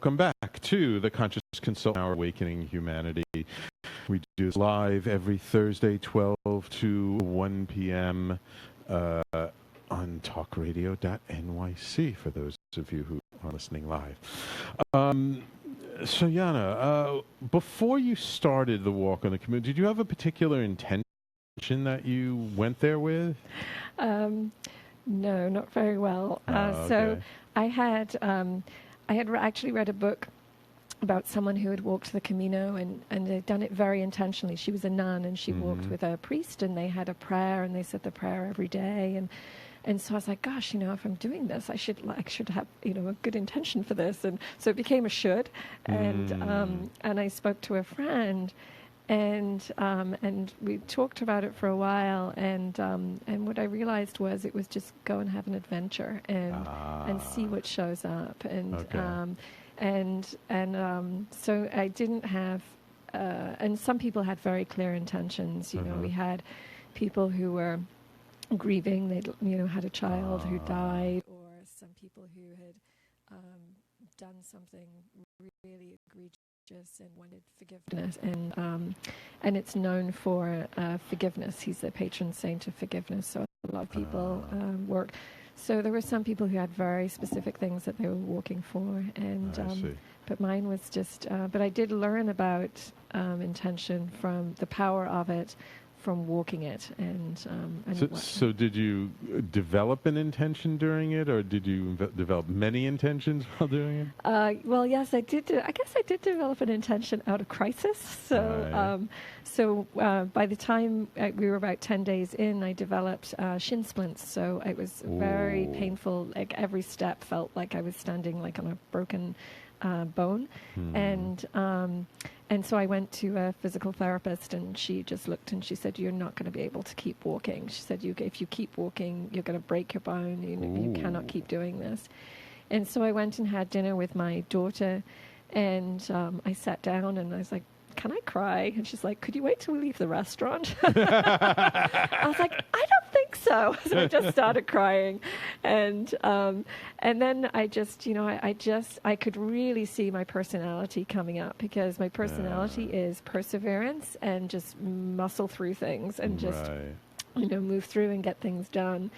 welcome back to the Conscious Consultant Hour, Awakening Humanity. We do this live every Thursday, 12 to 1 p.m. On Talkradio.nyc, for those of you who are listening live. So, Jana, before you started the walk on the Camino, did you have a particular intention that you went there with? No, not very well. Okay. So I had actually read a book about someone who had walked the Camino and they'd done it very intentionally. She was a nun and she walked with a priest, and they had a prayer and they said the prayer every day. And so I was like, gosh, if I'm doing this, I should have, a good intention for this. And so it became a should. And I spoke to a friend, and we talked about it for a while. And what I realized was it was just go and have an adventure and see what shows up. So I didn't have, and some people had very clear intentions. We had people who were grieving, they'd had a child who died, or some people who had done something really egregious and wanted forgiveness, and it's known for forgiveness. He's the patron saint of forgiveness, so a lot of people work. So there were some people who had very specific things that they were walking for, but mine was just. But I did learn about intention, from the power of it, from walking it, So did you develop an intention during it, or did you develop many intentions while doing it? Well, yes, I did. I guess I did develop an intention out of crisis. So, by the time we were about 10 days in, I developed shin splints. So it was very painful. Like every step felt like I was standing like on a broken bone, and so I went to a physical therapist, and she just looked and she said, "You're not going to be able to keep walking." She said, "If you keep walking, you're going to break your bone. You cannot keep doing this." And so I went and had dinner with my daughter, and I sat down and I was like, "Can I cry?" And she's like, "Could you wait till we leave the restaurant?" I was like, "I don't think so." So I just started crying, and then I just, I could really see my personality coming up, because my personality is perseverance and just muscle through things and just, move through and get things done.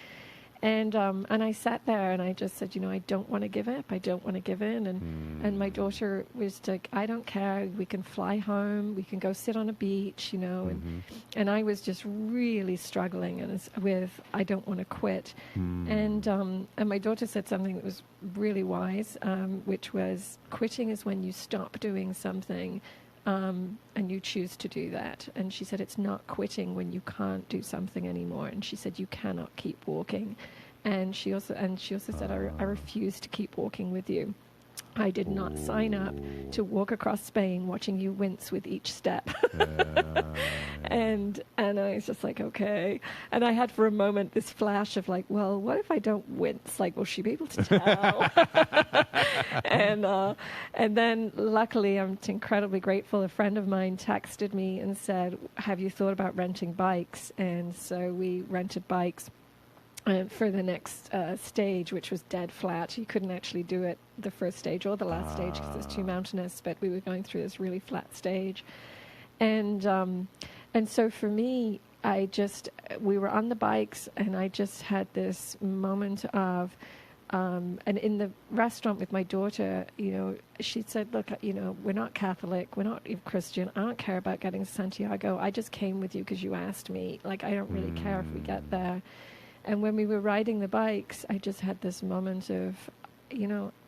And I sat there and I just said, I don't want to give up. I don't want to give in. And my daughter was like, "I don't care. We can fly home. We can go sit on a beach, And I was just really struggling with I don't want to quit. And my daughter said something that was really wise, which was, quitting is when you stop doing something and you choose to do that. And she said, it's not quitting when you can't do something anymore. And she said, you cannot keep walking. And she also said, I refuse to keep walking with you. I did not sign up to walk across Spain watching you wince with each step. And I was just like, okay. And I had for a moment this flash of like, well, what if I don't wince? Like, will she be able to tell? And then luckily, I'm incredibly grateful. A friend of mine texted me and said, have you thought about renting bikes? And so we rented bikes for the next stage, which was dead flat. You couldn't actually do it the first stage or the last stage because it's too mountainous, but we were going through this really flat stage. And so for me, we were on the bikes, and I just had this moment of, and in the restaurant with my daughter, she said, look, we're not Catholic, we're not Christian, I don't care about getting to Santiago, I just came with you because you asked me, like, I don't really care if we get there. And when we were riding the bikes, I just had this moment of,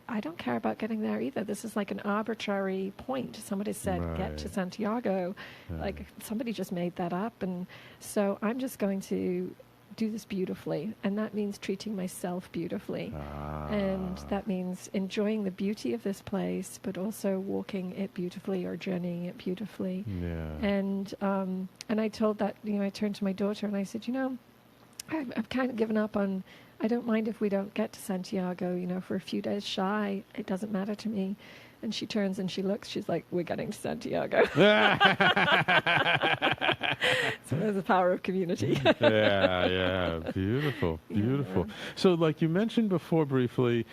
I don't care about getting there either. This is like an arbitrary point. Somebody said, get to Santiago. Like, somebody just made that up. And so I'm just going to do this beautifully. And that means treating myself beautifully. And that means enjoying the beauty of this place, but also walking it beautifully or journeying it beautifully. Yeah. And I told that, I turned to my daughter and I said, I've kind of given up on, I don't mind if we don't get to Santiago, for a few days shy. It doesn't matter to me. And she turns and she looks, she's like, we're getting to Santiago. So there's the power of community. Yeah. Beautiful. So like you mentioned before briefly,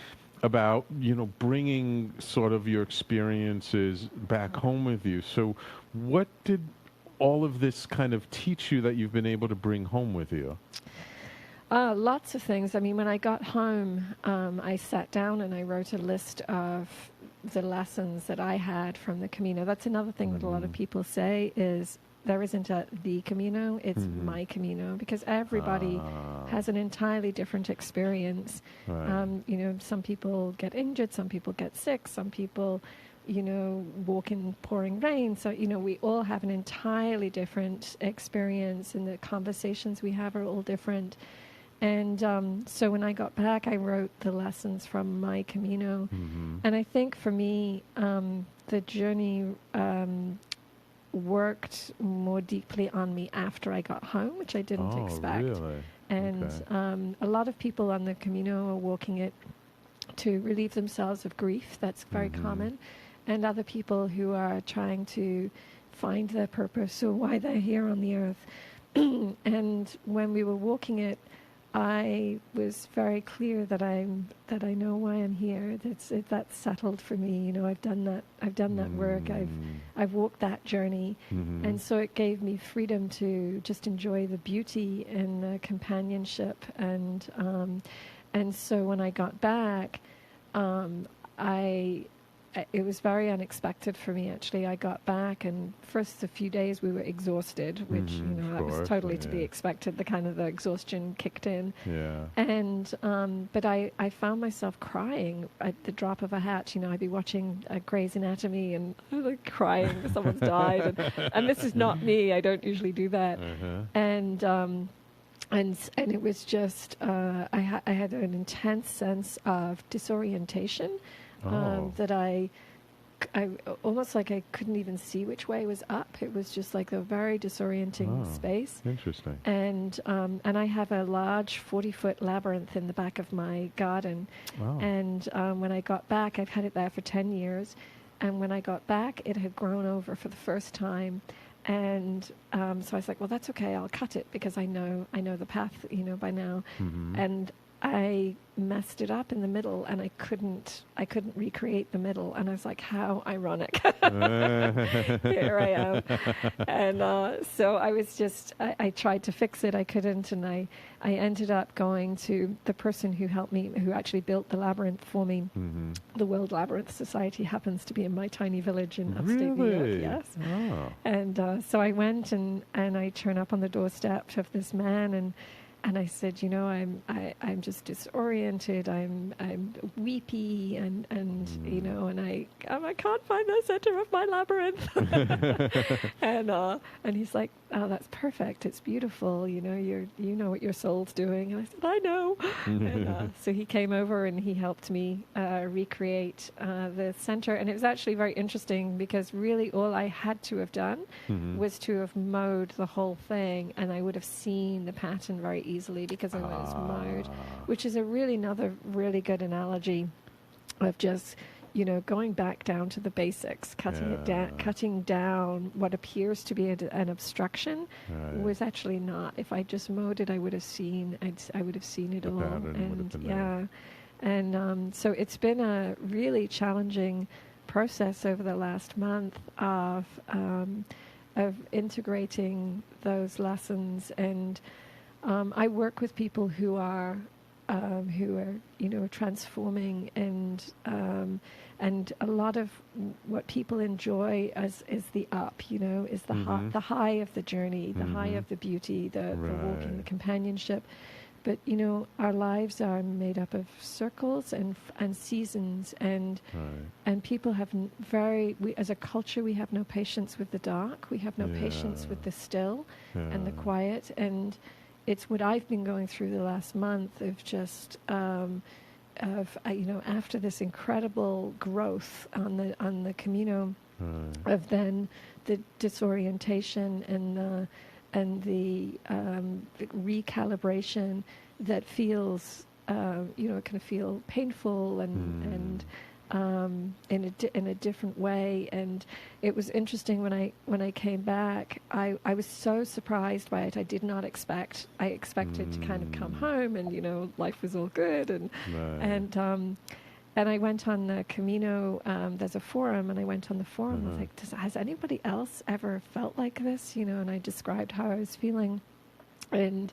about, bringing sort of your experiences back home with you. So what did all of this kind of teach you that you've been able to bring home with you? Lots of things. I mean, when I got home, I sat down and I wrote a list of the lessons that I had from the Camino. That's another thing that a lot of people say is there isn't the Camino, it's my Camino, because everybody has an entirely different experience. Right. Some people get injured, some people get sick, some people, walk in pouring rain. So, we all have an entirely different experience, and the conversations we have are all different. And so when I got back, I wrote the lessons from my Camino. And I think for me, the journey worked more deeply on me after I got home, which I didn't expect. Really? And a lot of people on the Camino are walking it to relieve themselves of grief. That's very common. And other people who are trying to find their purpose or why they're here on the earth. And when we were walking it, I was very clear that I know why I'm here. That's settled for me. I've done that. I've done that work. I've walked that journey, and so it gave me freedom to just enjoy the beauty and the companionship. And so when I got back, it was very unexpected for me, actually. I got back, and first a few days we were exhausted, which, that was totally to be expected. The exhaustion kicked in. Yeah. And, but I found myself crying at the drop of a hat. I'd be watching Grey's Anatomy and crying, someone's died. And this is not me. I don't usually do that. And it was just, I had an intense sense of disorientation. That I almost like I couldn't even see which way was up. It was just like a very disorienting space. Interesting. And I have a large 40-foot labyrinth in the back of my garden. Wow. And when I got back, I've had it there for 10 years. And when I got back, it had grown over for the first time. And so I was like, well, that's okay. I'll cut it because I know the path, by now. And I messed it up in the middle, and I couldn't recreate the middle. And I was like, how ironic. Here I am. And so I was just, I tried to fix it. I couldn't. And I ended up going to the person who helped me, who actually built the labyrinth for me. The World Labyrinth Society happens to be in my tiny village in upstate New York. Yes. Oh. And so I went and I turned up on the doorstep of this man, and I said, I'm just disoriented. I'm weepy, and I can't find the center of my labyrinth. and he's like, oh, that's perfect. It's beautiful. You know what your soul's doing. And I said, I know. And so he came over and he helped me recreate the center. And it was actually very interesting because really all I had to have done was to have mowed the whole thing, and I would have seen the pattern very easily because it was mowed, which is another really good analogy of just, going back down to the basics, cutting down what appears to be an obstruction was actually not. If I just mowed it, I would have seen it all. And so it's been a really challenging process over the last month of integrating those lessons. And I work with people who are transforming, and a lot of what people enjoy is the up, is the high of the journey, the high of the beauty, the walking, the companionship. But our lives are made up of circles and seasons, and people have we as a culture, we have no patience with the dark. We have no patience with the still and the quiet. And it's what I've been going through the last month of just after this incredible growth on the Camino, of then the disorientation and the recalibration that feels, it can feel painful and in a different way. And it was interesting when I came back. I was so surprised by it. I did not expect. I expected to kind of come home and life was all good And I went on the Camino, there's a forum, and I went on the forum. I was like, has anybody else ever felt like this? And I described how I was feeling. And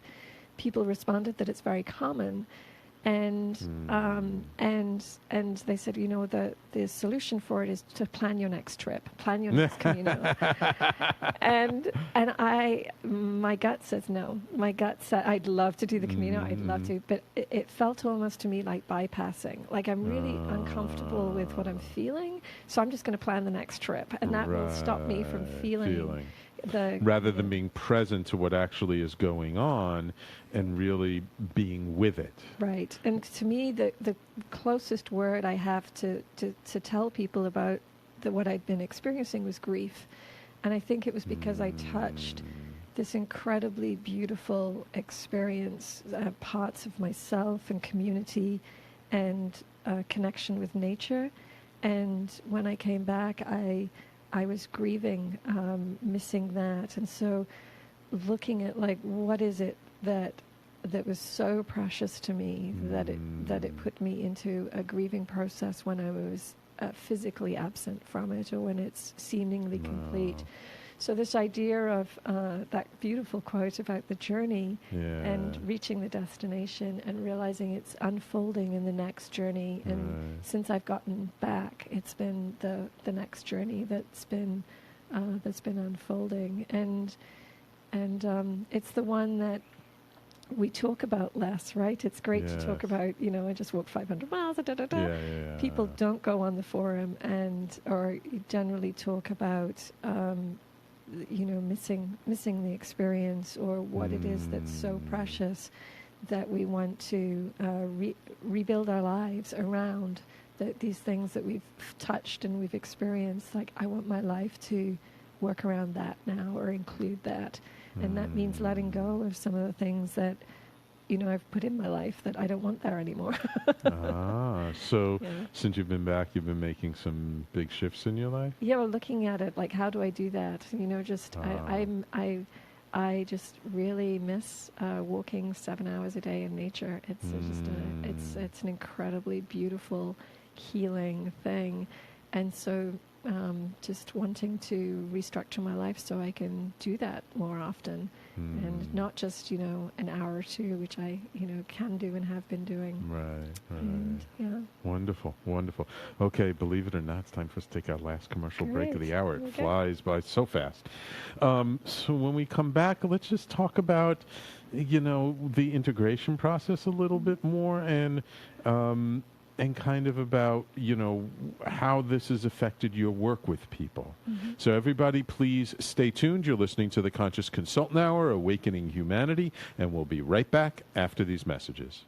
people responded that it's very common. And they said, the solution for it is to plan your next trip, plan your next Camino. and my gut says no. My gut said I'd love to do the Camino, I'd love to, but it felt almost to me like bypassing. Like I'm really uncomfortable with what I'm feeling, so I'm just going to plan the next trip, and that will stop me from feeling. Rather than being present to what actually is going on and really being with it. Right. And to me, the closest word I have to tell people about what I'd been experiencing was grief. And I think it was because I touched this incredibly beautiful experience, parts of myself and community and connection with nature. And when I came back, I was grieving, missing that. And so looking at what is it that was so precious to me that it put me into a grieving process when I was physically absent from it, or when it's seemingly complete. So this idea of that beautiful quote about the journey and reaching the destination and realizing it's unfolding in the next journey. And since I've gotten back, it's been the next journey that's been unfolding. And it's the one that we talk about less, right? It's great to talk about, I just walked 500 miles, People don't go on the forum or generally talk about, missing the experience, or what it is that's so precious that we want to rebuild our lives around these things that we've touched and we've experienced. Like, I want my life to work around that now, or include that. And that means letting go of some of the things that, I've put in my life that I don't want there anymore. So since you've been back, you've been making some big shifts in your life? Yeah, well, looking at it, like, how do I do that? I just really miss walking 7 hours a day in nature. It's it's an incredibly beautiful, healing thing. And so just wanting to restructure my life so I can do that more often, and not just, an hour or two, which I, can do and have been doing. Right. And, Wonderful. Okay, believe it or not, it's time for us to take our last commercial break of the hour. It flies by so fast. So when we come back, let's just talk about, the integration process a little bit more, and kind of about, how this has affected your work with people. So everybody, please stay tuned. You're listening to the Conscious Consultant Hour, Awakening Humanity, and we'll be right back after these messages.